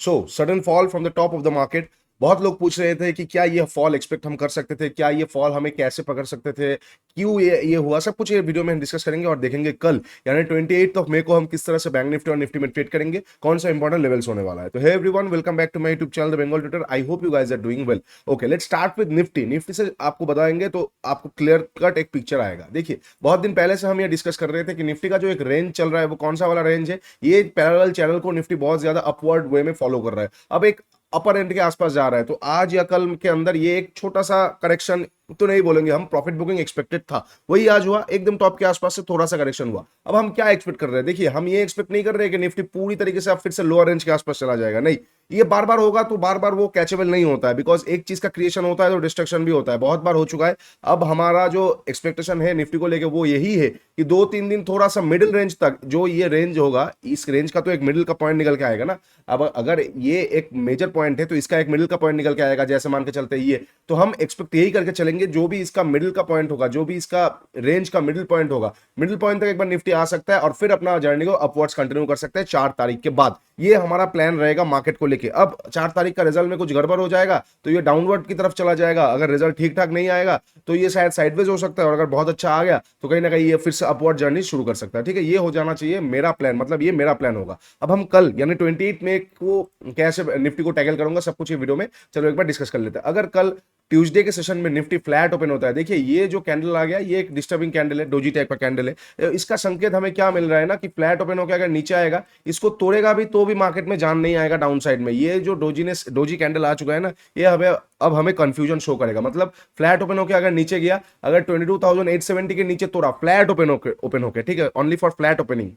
So sudden fall from the top of the market. बहुत लोग पूछ रहे थे कि क्या ये फॉल एक्सपेक्ट हम कर सकते थे, क्या ये फॉल हमें कैसे पकड़ सकते थे, क्यों ये हुआ, सब कुछ ये वीडियो में हम डिस्कस करेंगे और देखेंगे कल यानी 28 मई को हम किस तरह से बैंक निफ्टी और निफ्टी में ट्रेड करेंगे, कौन सा इंपॉर्टेंट लेवल्स होने वाला है। तो hey everyone, welcome back to my YouTube channel the Bengal trader. I hope you guys are doing well. Okay, let's start with Nifty. Nifty से आपको बताएंगे तो आपको क्लियर कट एक पिक्चर आएगा। देखिए, बहुत दिन पहले से हम ये डिस्कस कर रहे थे कि निफ्टी का जो एक रेंज चल रहा है वो कौन सा वाला रेंज है। ये पैरेलल चैनल को निफ्टी बहुत ज्यादा अपवर्ड वे में फॉलो कर रहा है, अब एक अपर एंड के आसपास जा रहा है। तो आज या कल के अंदर ये एक छोटा सा करेक्शन तो नहीं बोलेंगे हम, प्रॉफिट बुकिंग एक्सपेक्टेड था, वही आज हुआ, एकदम टॉप के आसपास से थोड़ा सा करेक्शन हुआ। अब हम क्या एक्सपेक्ट कर रहे हैं, देखिए हम ये एक्सपेक्ट नहीं कर रहे कि निफ्टी पूरी तरीके से अब फिर से लोअर रेंज के आसपास चला जाएगा, नहीं। ये बार बार होगा तो बार बार वो कैचेबल नहीं होता है, बिकॉज एक चीज का क्रिएशन होता है तो डिस्ट्रक्शन भी होता है, बहुत बार हो चुका है। अब हमारा जो एक्सपेक्टेशन है निफ्टी को लेके वो यही है कि 2-3 दिन थोड़ा सा मिडिल रेंज तक, जो ये रेंज होगा, इस रेंज का तो एक मिडिल का पॉइंट निकल के आएगा ना। अब अगर ये एक मेजर पॉइंट है तो इसका एक मिडिल का पॉइंट निकल के आएगा, जैसे मान के चलते हैं ये, तो हम एक्सपेक्ट यही करके चलेंगे, जो भी इसका मिडिल का पॉइंट होगा, जो भी इसका रेंज का मिडिल पॉइंट होगा, मिडिल पॉइंट तक एक बार निफ्टी आ सकता है और फिर अपना जर्नी को अपवर्ड्स कंटिन्यू कर सकते हैं 4 तारीख के बाद। ये हमारा प्लान रहेगा मार्केट को लेके। अब 4 तारीख का रिजल्ट में कुछ गड़बड़ हो जाएगा तो ये डाउनवर्ड की तरफ चला जाएगा, अगर रिजल्ट ठीक ठाक नहीं आएगा तो ये शायद साइडवेज हो सकता है, और अगर बहुत अच्छा आ गया तो कहीं ना कहीं ये फिर से अपवर्ड जर्नी शुरू कर सकता है। ठीक है, ये हो जाना चाहिए मेरा प्लान, मतलब ये मेरा प्लान होगा। अब हम कल यानी 28 मई को कैसे निफ्टी को टैकल करूंगा, सब कुछ ये वीडियो में चलो एक बार डिस्कस कर लेते हैं। अगर कल ट्यूसडे के सेशन में निफ्टी फ्लैट ओपन होता है, देखिए ये जो कैंडल आ गया ये एक डिस्टर्बिंग कैंडल है, डोजी टाइप का कैंडल है। इसका संकेत हमें क्या मिल रहा है ना कि फ्लैट ओपन होकर अगर नीचे आएगा, इसको तोड़ेगा भी तो भी मार्केट में जान नहीं आएगा डाउन साइड में। ये जो डोजी कैंडल आ चुका है ना, ये हमें अब हमें कंफ्यूजन शो करेगा। मतलब फ्लैट ओपन होकर अगर नीचे गया, अगर 22,870 के नीचे तोड़ा फ्लैट ओपन होकर, ठीक है, ओनली फॉर फ्लैट ओपनिंग,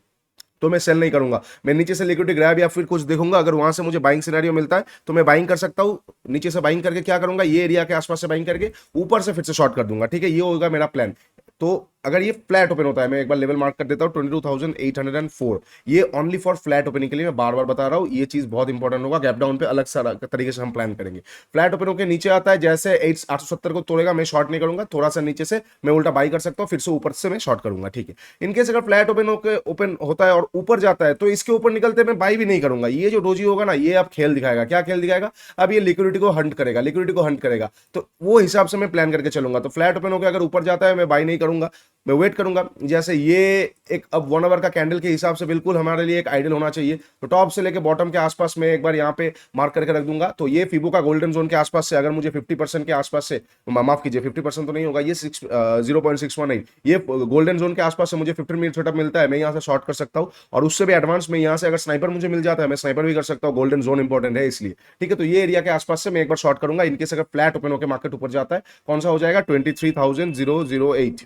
तो मैं सेल नहीं करूंगा। मैं नीचे से लिक्विडिटी ग्रैब या फिर कुछ देखूंगा, अगर वहां से मुझे बाइंग सिनेरियो मिलता है तो मैं बाइंग कर सकता हूं। नीचे से बाइंग करके क्या करूंगा, ये एरिया के आसपास से बाइंग करके ऊपर से फिर से शॉर्ट कर दूंगा। ठीक है, ये होगा मेरा प्लान। तो अगर ये फ्लैट ओपन होता है, मैं एक बार लेवल मार्क कर देता हूं 22,804, ये ओनली फॉर फ्लैट ओपनिंग के लिए मैं बार बार बता रहा हूं, ये चीज बहुत इंपॉर्टेंट होगा। गैप डाउन पे अलग सा तरीके से हम प्लान करेंगे। फ्लैट ओपन होकर नीचे आता है, जैसे 870 को तोड़ेगा, मैं शॉर्ट नहीं करूंगा, थोड़ा सा नीचे से मैं उल्टा बाई कर सकता हूं, फिर से ऊपर से मैं शॉर्ट करूंगा। ठीक है, इनकेस अगर फ्लैट ओपन होता है और ऊपर जाता है तो इसके ऊपर निकलते मैं बाई भी नहीं करूंगा। ये जो डोजी होगा ना, ये अब खेल दिखाएगा। क्या खेल दिखाएगा, अब ये लिक्विडिटी को हंट करेगा, लिक्विडिटी को हंट करेगा, तो वो हिसाब से मैं प्लान करके चलूंगा। तो फ्लैट ओपन होकर अगर ऊपर जाता है मैं बाई नहीं करूंगा, मैं वेट करूंगा। जैसे ये एक अब 1 आवर का कैंडल के हिसाब से बिल्कुल हमारे लिए एक आइडियल होना चाहिए। तो टॉप से लेके बॉटम के आसपास में एक बार यहाँ पे मार्क करके रख दूंगा। तो ये फिबो का गोल्डन जोन के आसपास से अगर मुझे 50% के आसपास से, माफ कीजिए 50% तो नहीं होगा, ये 0.618, ये गोल्डन जोन के आसपास से मुझे 15 मिनट सेटअप मिलता है, मैं यहाँ से शॉर्ट कर सकता हूँ। और उससे भी एडवांस में यहाँ से अगर स्नाइपर मुझे मिल जाता है, मैं स्नाइपर भी कर सकता हूँ, गोल्डन जोन इंपॉर्टेंट है इसलिए। ठीक है, तो ये एरिया के आसपास से मैं एक बार शॉर्ट करूंगा। इनकेस अगर फ्लैट ओपन होकर मार्केट ऊपर जाता है, कौन सा हो जाएगा, 23,008।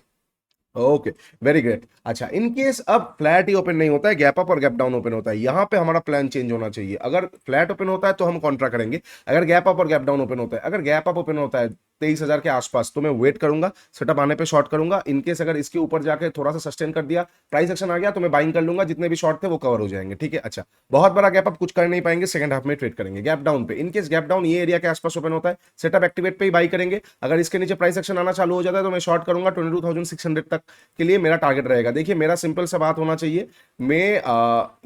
Okay, very great. अच्छा, इन केस अब फ्लैट ही ओपन नहीं होता है, गैप अप और गैप डाउन ओपन होता है, यहां पे हमारा प्लान चेंज होना चाहिए। अगर फ्लैट ओपन होता है तो हम कॉन्ट्रा करेंगे, अगर गैप अप और गैप डाउन ओपन होता है, अगर गैप अप ओपन होता है 23,000 के आसपास, तो मैं वेट करूंगा, सेटअप आने पे शॉर्ट करूंगा। इनकेस अगर इसके ऊपर जाके थोड़ा सा सस्टेन कर दिया, प्राइस एक्शन आ गया, तो मैं बाइंग कर लूंगा, जितने भी शॉर्ट थे वो कवर हो जाएंगे। ठीक है, अच्छा, बहुत बड़ा गैप अप कुछ कर नहीं पाएंगे, सेकंड हाफ में ट्रेड करेंगे। गैप डाउन पे, इनकेस गैप डाउन ये एरिया के आसपास ओपन होता है, सेटअप एक्टिवेट पे ही बाई करेंगे। अगर इसके नीचे प्राइस एक्शन आना चालू हो जाता है तो मैं शॉर्ट करूंगा 22,600 तक के लिए मेरा टारगेट रहेगा। देखिए, मेरा सिंपल सा बात होना चाहिए, मैं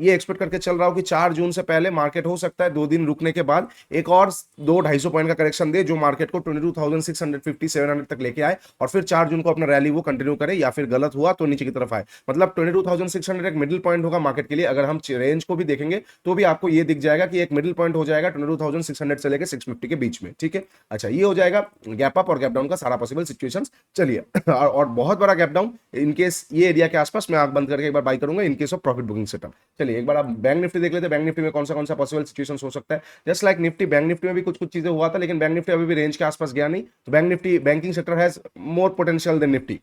ये एक्सपेक्ट करके चल रहा हूं कि 4 जून से पहले मार्केट हो सकता है 2 दिन रुकने के बाद एक और 200-250 पॉइंट का करेक्शन दे, जो मार्केट को 22,650 700 तक लेके आए, और फिर 4 जून को अपना रैली वो कंटिन्यू करे, या फिर गलत हुआ तो नीचे की तरफ आए। मतलब 22,600 एक मिडिल पॉइंट होगा मार्केट के लिए। अगर हम रेंज को भी देखेंगे तो भी आपको ये दिख जाएगा कि एक मिडिल पॉइंट हो जाएगा 22,600 से लेकर 650 के बीच में। ठीक है, अच्छा, ये हो जाएगा गैप अप और गैप डाउन का सारा पॉसिबल सिचुएशन। चलिए, और बहुत बड़ा गैप डाउन इनकेस ये एरिया के आसपास, मैं आंख बंद करके एक बार बाई करूंगा in case of profit booking setup. चलिए, एक बार आप बैंक निफ्टी देख लेते हैं, बैंक निफ्टी में कौन सा पॉसिबल सिचुएशन हो सकता है। Just like Nifty, bank Nifty में भी कुछ कुछ चीजें हुआ था, लेकिन बैंक निफ्टी अभी भी रेंज के आसपास गया नहीं, तो Bank Nifty, banking sector has more potential than Nifty.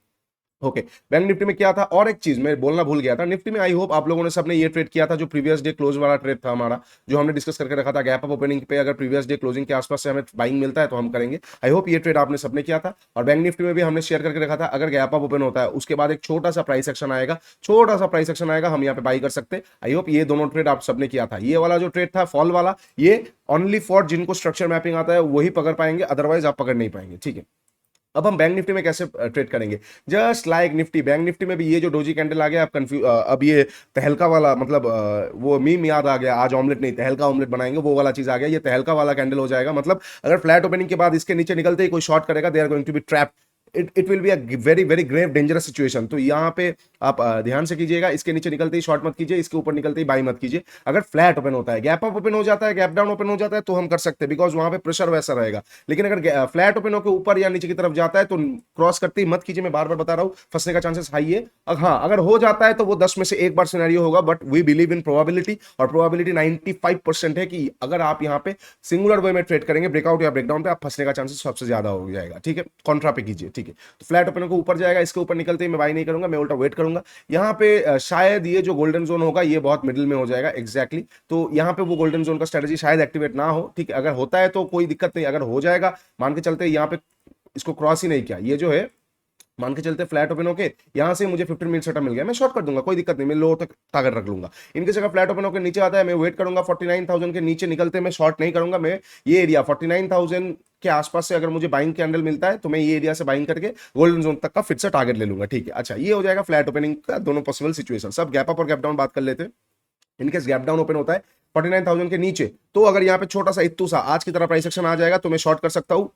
Okay, Bank Nifty में क्या था, और एक चीज मैं बोलना भूल गया था, निफ्टी में आई होप आप लोगों ने सबने ये ट्रेड किया था जो प्रीवियस डे क्लोज वाला ट्रेड था हमारा, जो हमने डिस्कस करके रखा था। गैप अप ओपनिंग पे अगर प्रीवियस डे क्लोजिंग के आसपास से हमें बाइंग मिलता है तो हम करेंगे। आई होप ये ट्रेड आपने सबने किया था। और बैंक निफ्टी में भी हमने शेयर करके रखा था, अगर गैप अप ओपन होता है उसके बाद एक छोटा सा प्राइस एक्शन आएगा, छोटा सा प्राइस एक्शन आएगा, हम यहाँ पे बाई कर सकते हैं। आई होप ये दोनों ट्रेड आप सबने किया था। ये वाला जो ट्रेड था फॉल वाला, ये ओनली फॉर जिनको स्ट्रक्चर मैपिंग आता है वही पकड़ पाएंगे, अदरवाइज आप पकड़ नहीं पाएंगे। ठीक है, अब हम बैंक निफ्टी में कैसे ट्रेड करेंगे, just like Nifty, bank Nifty में भी ये जो डोजी कैंडल आ गया, अब अब ये तहलका वाला, मतलब वो मीम याद आ गया, आज ऑमलेट नहीं तहलका ऑमलेट बनाएंगे, वो वाला चीज आ गया, ये तहलका वाला कैंडल हो जाएगा। मतलब अगर फ्लैट ओपनिंग के बाद इसके नीचे निकलते ही कोई शॉर्ट करेगा, they are going to be trap, it will be a very very grave dangerous situation. तो यहाँ पे आप ध्यान से कीजिएगा, इसके नीचे निकलते ही शॉर्ट मत कीजिए, इसके ऊपर निकलते ही बाई मत कीजिए। अगर फ्लैट ओपन होता है, गैप अप ओपन हो जाता है, गैप डाउन ओपन हो जाता है, तो हम कर सकते हैं, बिकॉज वहां पे प्रेशर वैसा रहेगा। लेकिन अगर फ्लैट ओपन होकर ऊपर या नीचे की तरफ जाता है तो क्रॉस करते ही मत कीजिए, मैं बार बार बता रहा हूं, फंसने का चांसेस हाई है। हाँ, अगर हो जाता है तो वो 10 में से एक बार सिनेरियो होगा, but we believe in probability, और प्रोबेबिलिटी 95% है कि अगर आप यहाँ पे सिंगुलर वे में ट्रेड करेंगे, ब्रेकआउट या ब्रेकडाउन पे, आप फंसने का चांसेस सबसे ज्यादा हो जाएगा। ठीक है, कॉन्ट्रा पे कीजिए। ठीक है, तो फ्लैट ओपन को ऊपर जाएगा, इसके ऊपर निकलते ही मैं बाई नहीं करूंगा, मैं उल्टा वेट करूंगा। यहाँ पे शायद ये जो गोल्डन जोन होगा ये बहुत मिडिल में हो जाएगा एग्जैक्टली, तो यहाँ पे वो गोल्डन जोन का स्ट्रेटजी शायद एक्टिवेट ना हो। ठीक है, अगर होता है तो कोई दिक्कत नहीं, अगर हो जाएगा, मान के चलते यहाँ पे इसको क्रॉस ही नहीं किया, ये जो है मान के चलते फ्लैट ओपन होके यहाँ से मुझे 15 मिनट सेटअप मिल गया, मैं शॉर्ट कर दूंगा, कोई दिक्कत नहीं, मैं लो तक टारगेट रख लूंगा। इनके जगह फ्लैट ओपन होकर नीचे आता है, मैं वेट करूंगा, 49,000 के नीचे निकलते मैं शॉर्ट नहीं करूंगा, मैं ये एरिया 49,000 के आसपास से अगर मुझे बाइंग कैंडल मिलता है तो मैं ये एरिया से बाइंग करके गोल्डन जोन तक का फिर से टारगेट ले लूंगा। ठीक है, अच्छा, ये हो जाएगा फ्लैट ओपनिंग का दोनों पॉसिबल सिचुएशन। सब गैप अप और गैप डाउन बात कर लेते हैं। इनकेस गैप डाउन ओपन होता है 49,000 के नीचे, तो अगर यहाँ पे छोटा सा इत्तू सा आज की तरह प्राइस एक्शन आ जाएगा तो मैं शॉर्ट कर सकता हूँ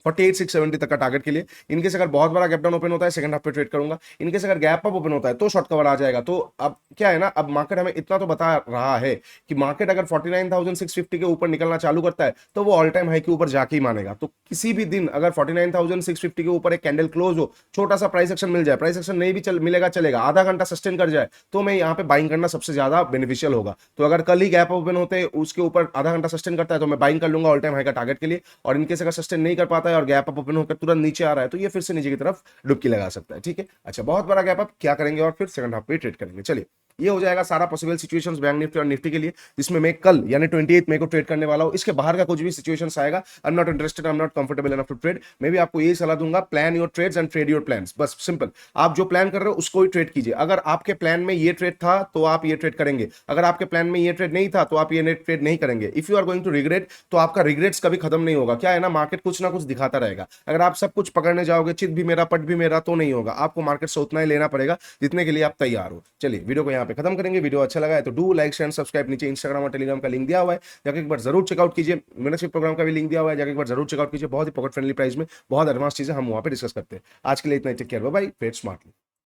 48,670 तक का टारगेट के लिए। इनकेस अगर बहुत बड़ा गैप डाउन ओपन होता है सेकंड हाफ पे ट्रेड करूंगा। इनकेस अगर गैप अप ओपन होता है तो शॉर्ट कवर आ जाएगा। तो अब क्या है ना, अब मार्केट हमें इतना तो बता रहा है कि मार्केट अगर 49,650 के ऊपर निकलना चालू करता है तो वो ऑल टाइम हाई के ऊपर जाके ही मानेगा। तो किसी भी दिन अगर 49,650 के ऊपर एक कैंडल क्लोज हो, छोटा सा प्राइस एक्शन मिल जाए, प्राइस एक्शन नहीं भी मिलेगा चलेगा, आधा घंटा सस्टेन कर जाए, तो मैं यहाँ पे बाइंग करना सबसे ज्यादा बेनिफिशियल होगा। तो अगर कल ही गैप ओपन होते हैं उसके ऊपर आधा घंटा सस्टेन करता है तो मैं बाइंग कर लूंगा ऑल टाइम हाई का टारगेट के लिए। और इनकेस अगर सस्टेन नहीं कर पाता है और गैप अप ओपन होकर तुरंत नीचे आ रहा है तो ये फिर से नीचे की तरफ डुबकी लगा सकता है। ठीक है, अच्छा, बहुत बड़ा गैप अप क्या करेंगे और फिर सेकंड हाफ पे ट्रेड करेंगे। चलिए, ये हो जाएगा सारा पॉसिबल सिचुएशंस बैंक निफ्टी और निफ्टी के लिए, जिसमें मैं कल यानी 28 मई को ट्रेड करने वाला हूं। इसके बाहर का कुछ भी सिचुएशंस आएगा, I am not interested, I am not comfortable enough to trade. मैं भी आपको यही सलाह दूंगा, plan your trades and trade your plans. बस सिंपल, आप जो प्लान कर रहे हो उसको ही ट्रेड कीजिए। अगर आपके प्लान में ये ट्रेड था तो आप ये ट्रेड करेंगे, अगर आपके प्लान में ये ट्रेड नहीं था तो आप ये ट्रेड नहीं करेंगे। If you are going to regret, तो आपका रिग्रेट्स कभी खत्म नहीं होगा। क्या है ना, मार्केट कुछ ना कुछ दिखाता रहेगा। अगर आप सब कुछ पकड़ने जाओगे, चित भी मेरा पट भी मेरा, तो नहीं होगा। आपको मार्केट से उतना ही लेना पड़ेगा जितने के लिए आप तैयार हो। चलिए, वीडियो को यहाँ पे खत्म करेंगे। वीडियो अच्छा लगा है तो डू लाइक शेयर सब्सक्राइब। नीचे इंस्टाग्राम और टेलीग्राम का लिंक दिया हुआ है, जाकर एक बार जरूर चेकआउट कीजिए। मेंटरशिप प्रोग्राम का भी लिंक दिया हुआ है, जाकर एक बार जरूर चेकआउट कीजिए। बहुत ही पॉकेट फ्रेंडली प्राइस में बहुत एडवांस चीजें हम वहां पे डिस्कस करते हैं। आज के लिए इतना ही, take care, bye bye, trade smartly.